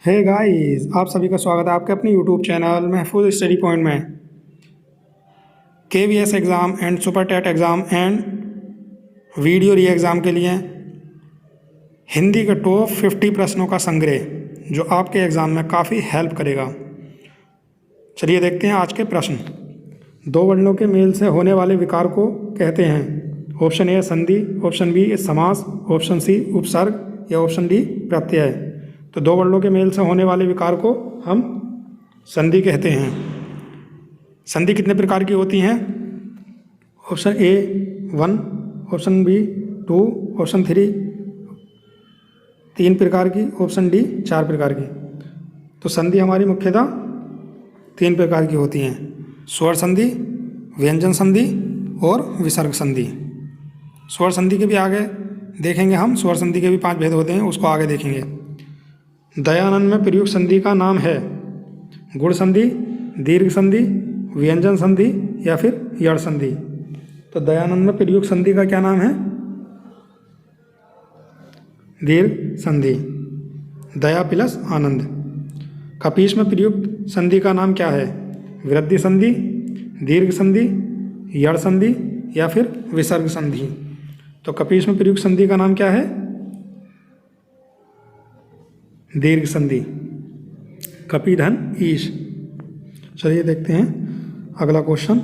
Hey guys, आप सभी का स्वागत है आपके अपने YouTube channel Mahfooz study point में। KVS exam and super TET exam and video re exam के लिए हिंदी के टॉप 50 प्रश्नों का संग्रह जो आपके एग्ज़ाम में काफ़ी हेल्प करेगा। चलिए देखते हैं आज के प्रश्न। दो वर्णों के मेल से होने वाले विकार को कहते हैं। ऑप्शन ए संधि, ऑप्शन बी समास, ऑप्शन सी उपसर्ग या ऑप्शन डी प्रत्यय। तो दो वर्णों के मेल से होने वाले विकार को हम संधि कहते हैं। संधि कितने प्रकार की होती हैं? Option A 1, option B 2, option 3 प्रकार की, ऑप्शन डी 4 प्रकार की। तो संधि हमारी मुख्यतः 3 प्रकार की होती हैं: स्वर संधि, व्यंजन संधि और विसर्ग संधि। स्वर संधि के भी आगे देखेंगे हम, स्वर संधि के भी 5 भेद होते हैं, उसको आगे देखेंगे। दयानंद में प्रयुक्त संधि का नाम है गुण संधि, दीर्घ संधि, व्यंजन संधि या फिर यड़ संधि। तो दयानंद में प्रयुक्त संधि का क्या नाम है? दीर्घ संधि, दया प्लस आनंद। कपीस में प्रयुक्त संधि का नाम क्या है? वृद्धि संधि, दीर्घ संधि, यड़ संधि या फिर विसर्ग संधि। तो कपीस में प्रयुक्त संधि का नाम क्या है? दीर्घ संधि, कपि धन ईश। चलिए देखते हैं अगला क्वेश्चन।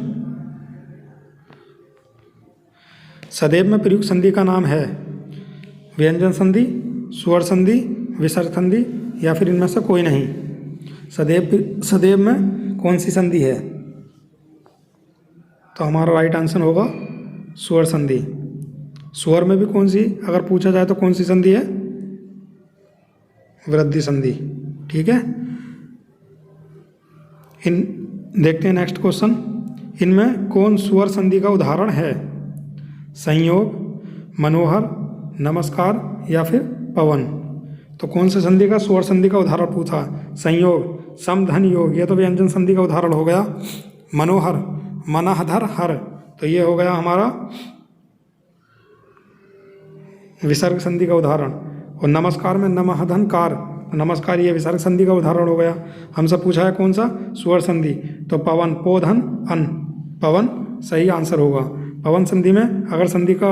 सदैव में प्रयुक्त संधि का नाम है व्यंजन संधि, स्वर संधि, विसर्ग संधि या फिर इनमें से कोई नहीं। सदैव में कौन सी संधि है? तो हमारा राइट आंसर होगा स्वर संधि। स्वर में भी कौन सी अगर पूछा जाए तो कौन सी संधि है? वृद्धि संधि। ठीक है। देखते हैं नेक्स्ट क्वेश्चन। इनमें कौन स्वर संधि का उदाहरण है? संयोग, मनोहर, नमस्कार या फिर पवन। तो कौन से संधि का स्वर संधि का उदाहरण पूछा? संयोग, सम धन योग, ये तो व्यंजन संधि का उदाहरण हो गया। मनोहर, मनहधर हर, तो ये हो गया हमारा विसर्ग संधि का उदाहरण। और नमस्कार में नमहधन कार, नमस्कार ये विसर्ग संधि का उदाहरण हो गया। हमसे पूछा है कौन सा? स्वर संधि। तो पवन, पोधन अन, पवन सही आंसर होगा। पवन संधि में अगर संधि का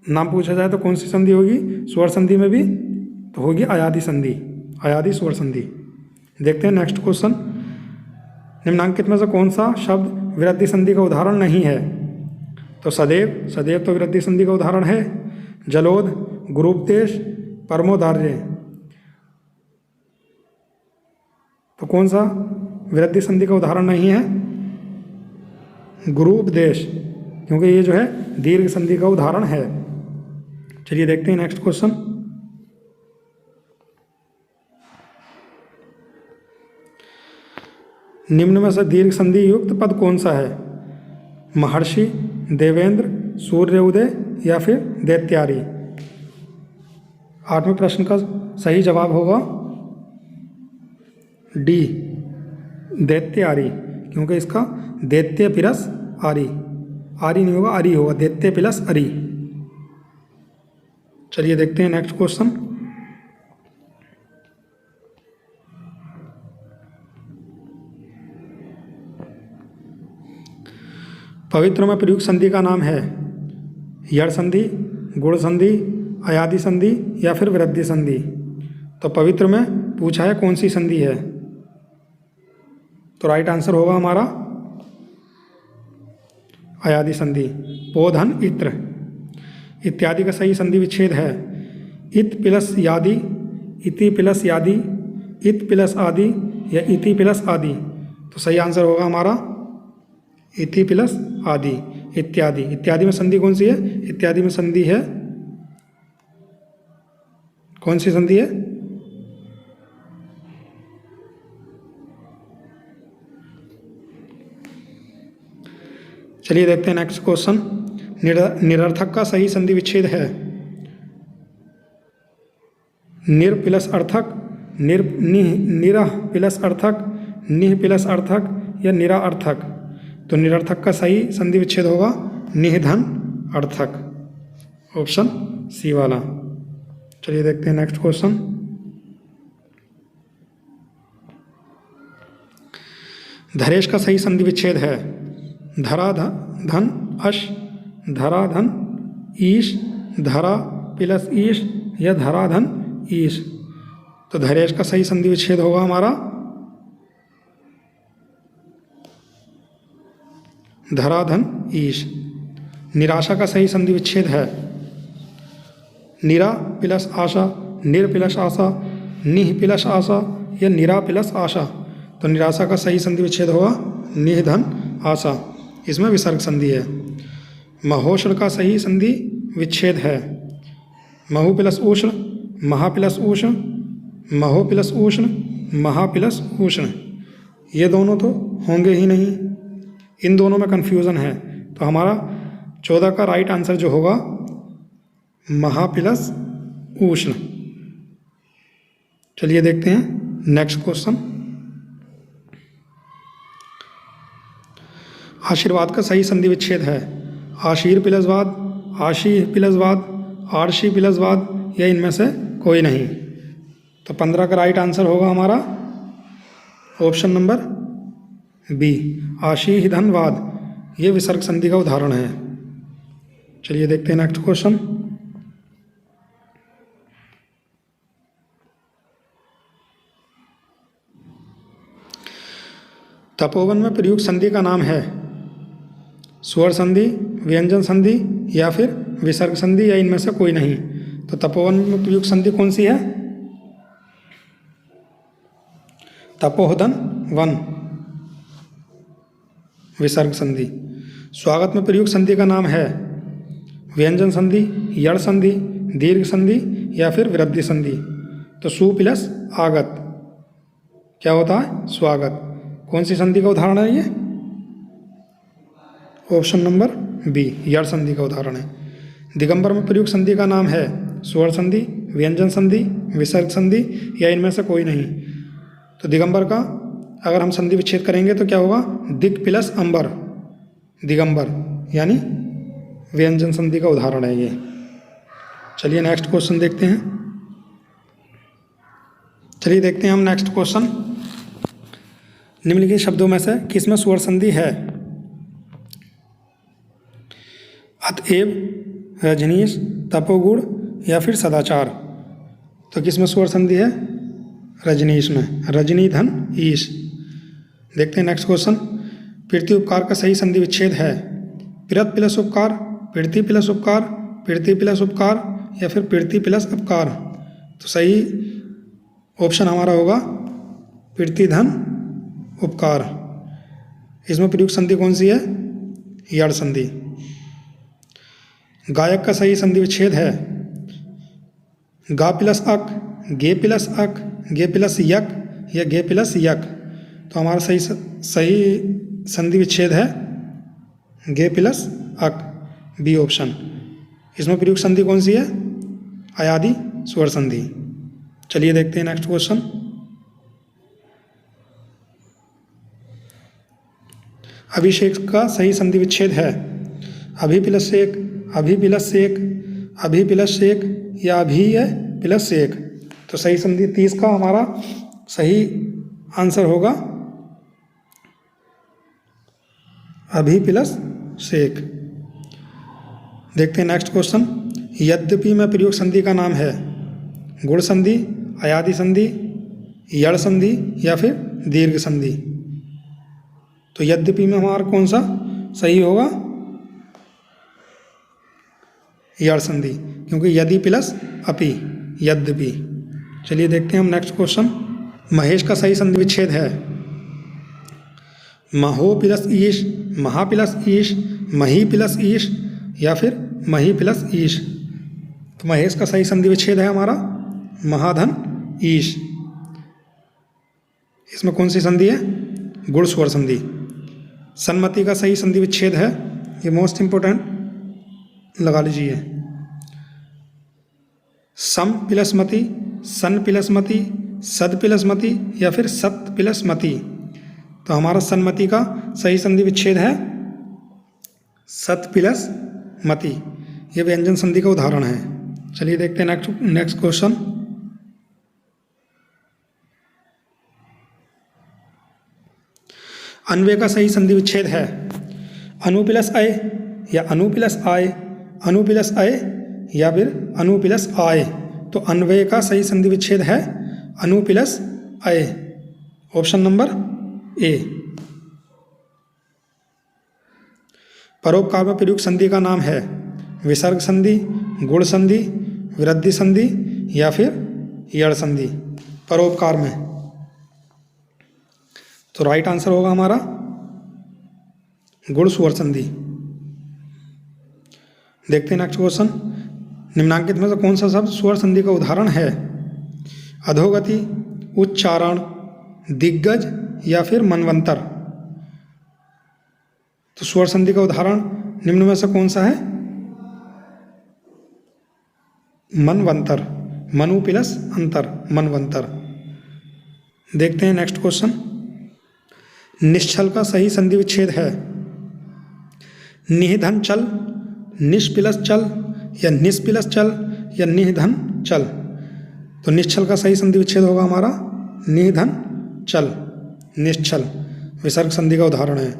नाम पूछा जाए तो कौन सी संधि होगी? स्वर संधि में भी तो होगी अयादि संधि, अयादि स्वर संधि। देखते हैं नेक्स्ट क्वेश्चन। निम्नांकित में से कौन सा शब्द वृद्धि संधि का उदाहरण नहीं है? तो सदैव, सदैव तो वृद्धि संधि का उदाहरण है। जलोद, गुरूपदेश, परमोदार्य, तो कौन सा वृद्धि संधि का उदाहरण नहीं है? गुरूपदेश, क्योंकि ये जो है दीर्घ संधि का उदाहरण है। चलिए देखते हैं नेक्स्ट क्वेश्चन। निम्न में से दीर्घ संधि युक्त पद कौन सा है? महर्षि, देवेंद्र, सूर्य उदय या फिर दैत्यारी। 8वें प्रश्न का सही जवाब होगा डी, दैत्यारी, क्योंकि इसका दैत्य प्लस आरी, आरी नहीं होगा आरी होगा, दैत्य प्लस अरी। चलिए देखते हैं नेक्स्ट क्वेश्चन। पवित्र में प्रयुक्त संधि का नाम है यड़ संधि, गुण संधि, अयादि संधि या फिर वृद्धि संधि। तो पवित्र में पूछा है कौन सी संधि है? तो राइट आंसर होगा हमारा अयादि संधि। पोधन इत्र इत्यादि का सही संधि विच्छेद है इत प्लस यादि, इति प्लस यादि, इत प्लस आदि या इति प्लस आदि। तो सही आंसर होगा हमारा इति प्लस आदि, इत्यादि। इत्यादि में संधि कौन सी है? इत्यादि में संधि है, कौन सी संधि है? चलिए देखते हैं नेक्स्ट क्वेश्चन। निरर्थक का सही संधि विच्छेद है निर प्लस अर्थक, निरह प्लस अर्थक, निह प्लस अर्थक या निरा अर्थक। तो निरर्थक का सही संधि विच्छेद होगा निधन अर्थक, ऑप्शन सी वाला। चलिए देखते हैं नेक्स्ट क्वेश्चन। धरेश का सही संधि विच्छेद है धरा धन अश, धरा धन ईश, धरा प्लस ईश या धरा धन ईश। तो धरेश का सही संधि विच्छेद होगा हमारा धराधन ईश। निराशा का सही संधि विच्छेद है निरा प्लस आशा, निर प्लस आशा, निह प्लस आशा या निरा प्लस आशा। तो निराशा का सही संधि विच्छेद होगा निह धन आशा, इसमें विसर्ग संधि है। महोष्ण का सही संधि विच्छेद है महु प्लस उष्ण, महा प्लस उष्ण, महो प्लस उष्ण, महा प्लस उष्ण। ये दोनों तो होंगे ही नहीं, इन दोनों में कन्फ्यूज़न है। तो हमारा 14 का राइट आंसर जो होगा महा प्लस उष्ण। चलिए देखते हैं नेक्स्ट क्वेश्चन। आशीर्वाद का सही संधि विच्छेद है आशीर प्लस वाद, आशी प्लस वाद, आरशी प्लस वाद या इनमें से कोई नहीं। तो 15 का राइट आंसर होगा हमारा ऑप्शन नंबर बी आशी धनवाद। ये विसर्ग संधि का उदाहरण है। चलिए देखते हैं नेक्स्ट क्वेश्चन। तपोवन में प्रयुक्त संधि का नाम है स्वर संधि, व्यंजन संधि या फिर विसर्ग संधि या इनमें से कोई नहीं। तो तपोवन में प्रयुक्त संधि कौन सी है? तपोधन वन, विसर्ग संधि। स्वागत में प्रयुक्त संधि का नाम है व्यंजन संधि, यड़ संधि, दीर्घ संधि या फिर वृद्धि संधि। तो सु प्लस आगत क्या होता है? स्वागत। कौन सी संधि का उदाहरण है ये? ऑप्शन नंबर बी यड़ संधि का उदाहरण है। दिगंबर में प्रयुक्त संधि का नाम है स्वर संधि, व्यंजन संधि, विसर्ग संधि या इनमें से कोई नहीं। तो दिगंबर का अगर हम संधि विच्छेद करेंगे तो क्या होगा? दिग प्लस अंबर, दिगंबर यानी व्यंजन संधि का उदाहरण है ये। चलिए नेक्स्ट क्वेश्चन देखते हैं। चलिए देखते हैं हम नेक्स्ट क्वेश्चन। निम्नलिखित शब्दों में से किसमें स्वर संधि है? अतएव, रजनीश, तपोगुण या फिर सदाचार। तो किसमें स्वर संधि है? रजनीश में, रजनी धन ईश। देखते हैं नेक्स्ट क्वेश्चन। प्रीति उपकार का सही संधि विच्छेद है प्रियत प्लस उपकार, प्रीति प्लस उपकार, प्रीति प्लस उपकार या फिर प्रीति प्लस अपकार। तो सही ऑप्शन हमारा होगा प्रीति धन उपकार। इसमें प्रयुक्त संधि कौन सी है? यड़ संधि। गायक का सही संधि विच्छेद है गा प्लस अक, गे प्लस अक, गे प्लस यक या गे प्लस यक। तो हमारा सही संधि विच्छेद है गे प्लस अक, बी ऑप्शन। इसमें प्रयुक्त संधि कौन सी है? अयादि स्वर संधि। चलिए देखते हैं नेक्स्ट क्वेश्चन। अभिषेक का सही संधि विच्छेद है अभि प्लस एक, अभि प्लस एक, अभि प्लस एक या अभि प्लस एक। तो सही संधि 30 का हमारा सही आंसर होगा अभि प्लस एक। देखते हैं नेक्स्ट क्वेश्चन। यद्यपि में प्रयुक्त संधि का नाम है गुण संधि, अयादि संधि, यड़ संधि या फिर दीर्घ संधि। तो यद्यपि में हमारा कौन सा सही होगा? यड़ संधि, क्योंकि यदि प्लस अपि, यद्यपि। चलिए देखते हैं हम नेक्स्ट क्वेश्चन। महेश का सही संधि विच्छेद है महो प्लस ईश, महा प्लस ईश, मही प्लस ईश या फिर मही प्लस ईश। तो महेश का सही संधि विच्छेद है हमारा महाधन ईश। इसमें कौन सी संधि है? गुण स्वर संधि। सन्मति का सही संधि विच्छेद है, ये मोस्ट इंपोर्टेंट लगा लीजिए, सम प्लस मति, सन प्लस मति, सद प्लस मति या फिर सत प्लस मति। तो हमारा सन्मति का सही संधि विच्छेद है सत प्लस मति। ये व्यंजन संधि का उदाहरण है। चलिए देखते हैं नेक्स्ट क्वेश्चन। अन्वय का सही संधि विच्छेद है अनु प्लस अय या अनु प्लस आय, अनु प्लस अय या फिर अनु प्लस आय। तो अन्वय का सही संधि विच्छेद है अनु प्लस अय, ऑप्शन नंबर ए। परोपकार में प्रयुक्त संधि का नाम है विसर्ग संधि, गुण संधि, वृद्धि संधि या फिर यड़ संधि। परोपकार में तो राइट आंसर होगा हमारा गुण स्वर संधि। देखते हैं नेक्स्ट क्वेश्चन। निम्नांकित में से कौन सा शब्द स्वर संधि का उदाहरण है? अधोगति, उच्चारण, दिग्गज या फिर मनवंतर। तो स्वर संधि का उदाहरण निम्न में से कौन सा है? मनवंतर, मनु प्लस अंतर, मनवंतर। देखते हैं नेक्स्ट क्वेश्चन। निश्चल का सही संधि विच्छेद है निधन चल, निश प्लस चल या निस प्लस चल या निधन चल। तो निश्चल का सही संधि विच्छेद होगा हमारा निधन चल, निश्चल विसर्ग संधि का उदाहरण है।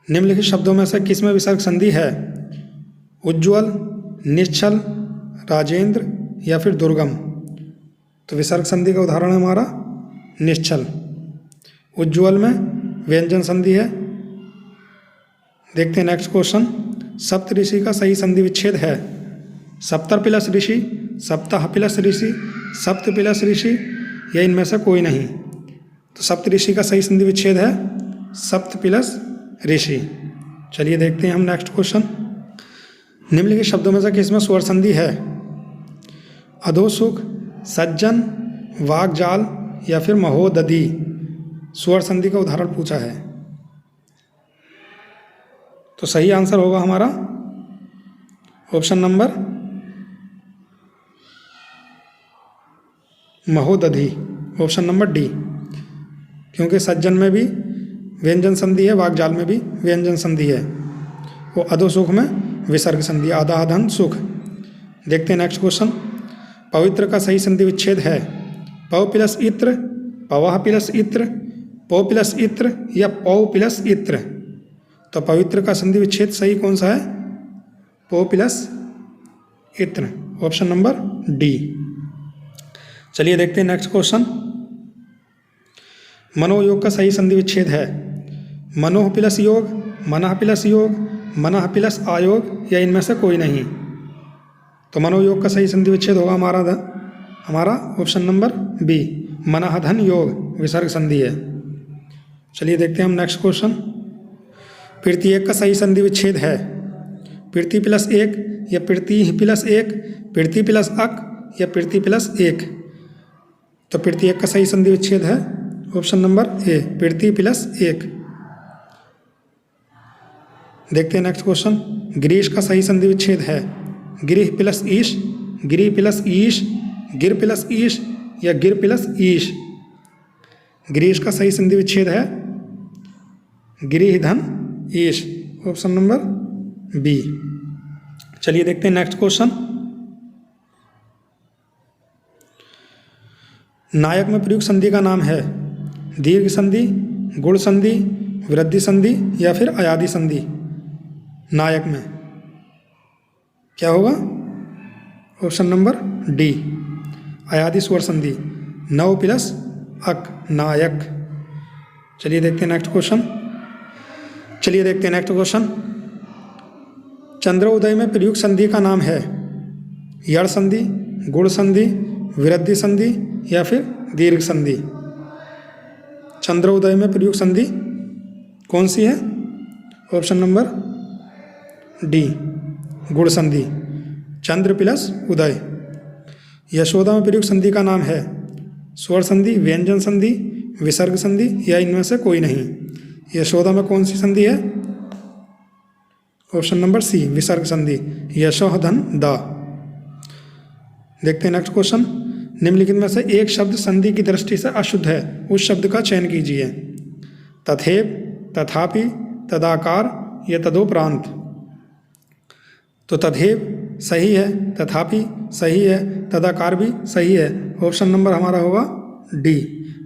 निम्नलिखित शब्दों में से किसमें विसर्ग संधि है? उज्ज्वल, निश्चल, राजेंद्र या फिर दुर्गम। तो विसर्ग संधि का उदाहरण है हमारा निश्चल। उज्ज्वल में व्यंजन संधि है। देखते हैं नेक्स्ट क्वेश्चन। सप्त ऋषि का सही संधि विच्छेद है सप्तर प्लस ऋषि, सप्ताह प्लस ऋषि, सप्त प्लस ऋषि या इनमें से कोई नहीं। तो सप्त ऋषि का सही संधि विच्छेद है सप्त प्लस ऋषि। चलिए देखते हैं हम नेक्स्ट क्वेश्चन। निम्नलिखित शब्दों में से किसमें स्वर संधि है? अधोसुख, सज्जन, वाग्जाल या फिर महोदधि। स्वर संधि का उदाहरण पूछा है। तो सही आंसर होगा हमारा ऑप्शन नंबर महोदधि, ऑप्शन नंबर डी। क्योंकि सज्जन में भी व्यंजन संधि है, वाग्जाल में भी व्यंजन संधि है। वो अधोसुख में विसर्ग संधि, आधा अधन सुख। देखते हैं नेक्स्ट क्वेश्चन। पवित्र का सही संधि विच्छेद है पव प्लस इत्र, पवाह प्लस इत्र, पौ प्लस इत्र या पौ प्लस इत्र। तो पवित्र का संधि विच्छेद सही कौन सा है? पौ प्लस इत्र, ऑप्शन नंबर डी। चलिए देखते हैं नेक्स्ट क्वेश्चन। मनोयोग का सही संधि विच्छेद है मनोह प्लस योग, मनः प्लस योग, मनः प्लस आयोग या इनमें से कोई नहीं। तो मनोयोग का सही संधि विच्छेद होगा हमारा ऑप्शन नंबर बी, मनः धन योग विसर्ग संधि है। चलिए देखते हैं हम नेक्स्ट क्वेश्चन। प्रीति एक का सही संधि विच्छेद है प्रीति प्लस एक या प्रीति प्लस एक, प्रीति प्लस अक या प्रीति प्लस एक। तो प्रीति एक का सही संधि विच्छेद है ऑप्शन नंबर ए, प्रीति प्लस एक। देखते हैं नेक्स्ट क्वेश्चन। गिरीश का सही संधि विच्छेद है गिरिह प्लस ईश, गिरी प्लस ईश, गिर प्लस ईश या गिर प्लस ईश। गिरीश का सही संधि विच्छेद है गिरिह धन ईश, ऑप्शन नंबर बी। चलिए देखते हैं नेक्स्ट क्वेश्चन। नायक में प्रयुक्त संधि का नाम है दीर्घ संधि, गुण संधि, वृद्धि संधि या फिर अयादि संधि। नायक में क्या होगा? ऑप्शन नंबर डी, अयादि स्वर संधि, नव प्लस अक, नायक। चलिए देखते हैं नेक्स्ट क्वेश्चन। चंद्रोदय में प्रयुक्त संधि का नाम है यड़ संधि, गुण संधि, वृद्धि संधि या फिर दीर्घ संधि। चंद्रोदय में प्रयुक्त संधि कौन सी है? ऑप्शन नंबर डी, गुण संधि, चंद्र प्लस उदय। यशोदा में प्रयुक्त संधि का नाम है स्वर संधि, व्यंजन संधि, विसर्ग संधि या इनमें से कोई नहीं। यशोदा में कौन सी संधि है? ऑप्शन नंबर सी, विसर्ग संधि, यशोह धन दा। देखते हैं नेक्स्ट क्वेश्चन। निम्नलिखित में से एक शब्द संधि की दृष्टि से अशुद्ध है, उस शब्द का चयन कीजिए। तथेव, तथापि, तदाकार या तदोपरांत। तो तथेव सही है, तथापि सही है, तदाकार भी सही है। ऑप्शन नंबर हमारा होगा डी,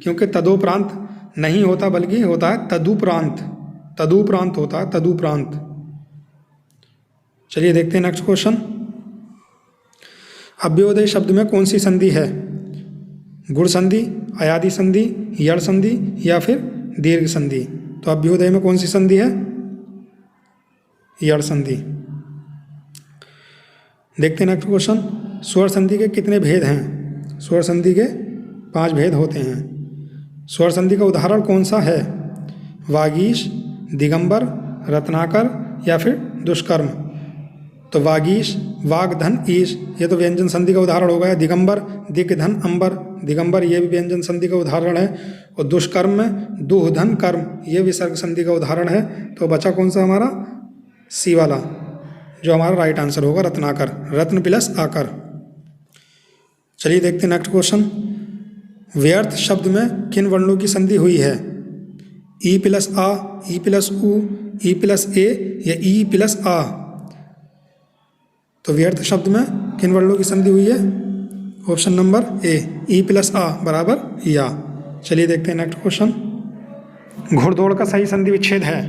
क्योंकि तदोपरांत नहीं होता बल्कि होता है तदुपरांत, तदुपरांत होता है, तदुपरांत। चलिए देखते हैं नेक्स्ट क्वेश्चन। अभ्युदय शब्द में कौन सी संधि है? गुण संधि, अयादि संधि, यड़ संधि या फिर दीर्घ संधि? तो अभ्युदय में कौन सी संधि है? यड़ संधि। देखते हैं नेक्स्ट क्वेश्चन। स्वर संधि के कितने भेद हैं? स्वर संधि के 5 भेद होते हैं। स्वर संधि का उदाहरण कौन सा है? वागीश, दिगंबर, रत्नाकर या फिर दुष्कर्म? तो वागीश, वाग धन ईश, ये तो व्यंजन संधि का उदाहरण हो गया। दिगंबर, दिक धन अंबर, दिगंबर ये भी व्यंजन संधि का उदाहरण है। और दुष्कर्म में दुह धन कर्म, ये विसर्ग संधि का उदाहरण है। तो बचा कौन सा हमारा? सी वाला, जो हमारा राइट आंसर होगा, रत्नाकर, रत्न प्लस आकर। चलिए देखते हैं नेक्स्ट क्वेश्चन। व्यर्थ शब्द में किन वर्णों की संधि हुई है? ई प्लस आ, ई प्लस उ, ई प्लस ए या ई प्लस आ? तो व्यर्थ शब्द में किन वर्णों की संधि हुई है? ऑप्शन नंबर ए, ई प्लस आ बराबर या। चलिए देखते हैं नेक्स्ट क्वेश्चन। घुड़दौड़ का सही संधि विच्छेद है?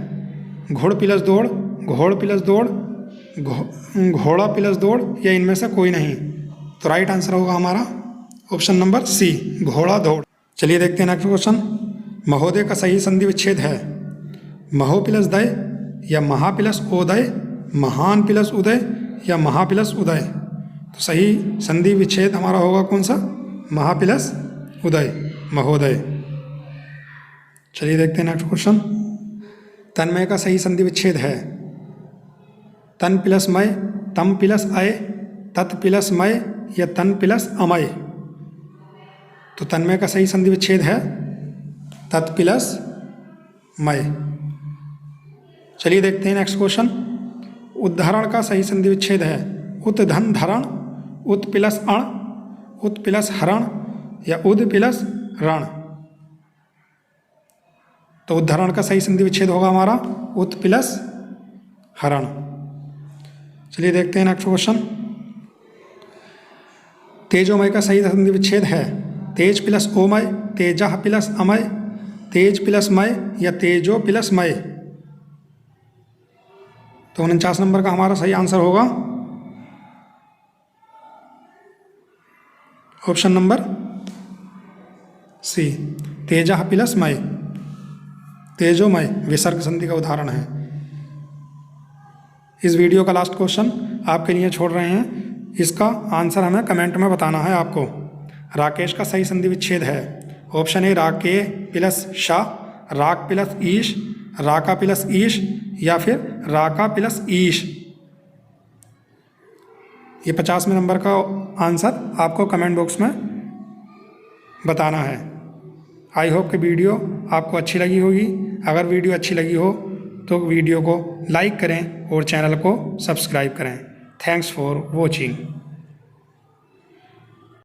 घुड़ प्लस दौड़, घोड़ प्लस दौड़, घोड़ा प्लस दौड़ या इनमें से कोई नहीं? तो राइट आंसर होगा हमारा ऑप्शन नंबर सी, घोड़ा दौड़। चलिए देखते हैं नेक्स्ट क्वेश्चन। महोदय का सही संधि विच्छेद है? महो प्लस दय या महा प्लस ओदय, महान प्लस उदय या महा प्लस उदय? तो सही संधि विच्छेद हमारा होगा कौन सा? महा प्लस उदय, महोदय। चलिए देखते हैं नेक्स्ट क्वेश्चन। तन्मय का सही संधि विच्छेद है? तन प्लस मय, तम प्लस अय, तत् प्लस मय या तन प्लस अमय? तो तन्मय का सही संधि विच्छेद है तत् प्लस मय। चलिए देखते हैं नेक्स्ट क्वेश्चन। उद्धरण का सही संधि विच्छेद है? उत धन धरण, उत प्लस अण, उत प्लस हरण या उद प्लस रण? तो उद्धरण का सही संधि विच्छेद होगा हमारा उत प्लस हरण। चलिए देखते हैं नेक्स्ट क्वेश्चन। तेजोमय का सही संधि विच्छेद है? तेज प्लस ओमय, तेजः प्लस अमय, तेज प्लस मय या तेजो प्लस मय? तो 49 नंबर का हमारा सही आंसर होगा ऑप्शन नंबर सी, तेजः प्लस मय, तेजोमय विसर्ग संधि का उदाहरण है। इस वीडियो का लास्ट क्वेश्चन आपके लिए छोड़ रहे हैं, इसका आंसर हमें कमेंट में बताना है आपको। राकेश का सही संधि विच्छेद है? ऑप्शन ए राके प्लस शाह, राक प्लस ईश, राका प्लस ईश या फिर राका प्लस ईश? ये 50वें नंबर का आंसर आपको कमेंट बॉक्स में बताना है। आई होप कि वीडियो आपको अच्छी लगी होगी। अगर वीडियो अच्छी लगी हो तो वीडियो को लाइक करें और चैनल को सब्सक्राइब करें। Thanks for watching.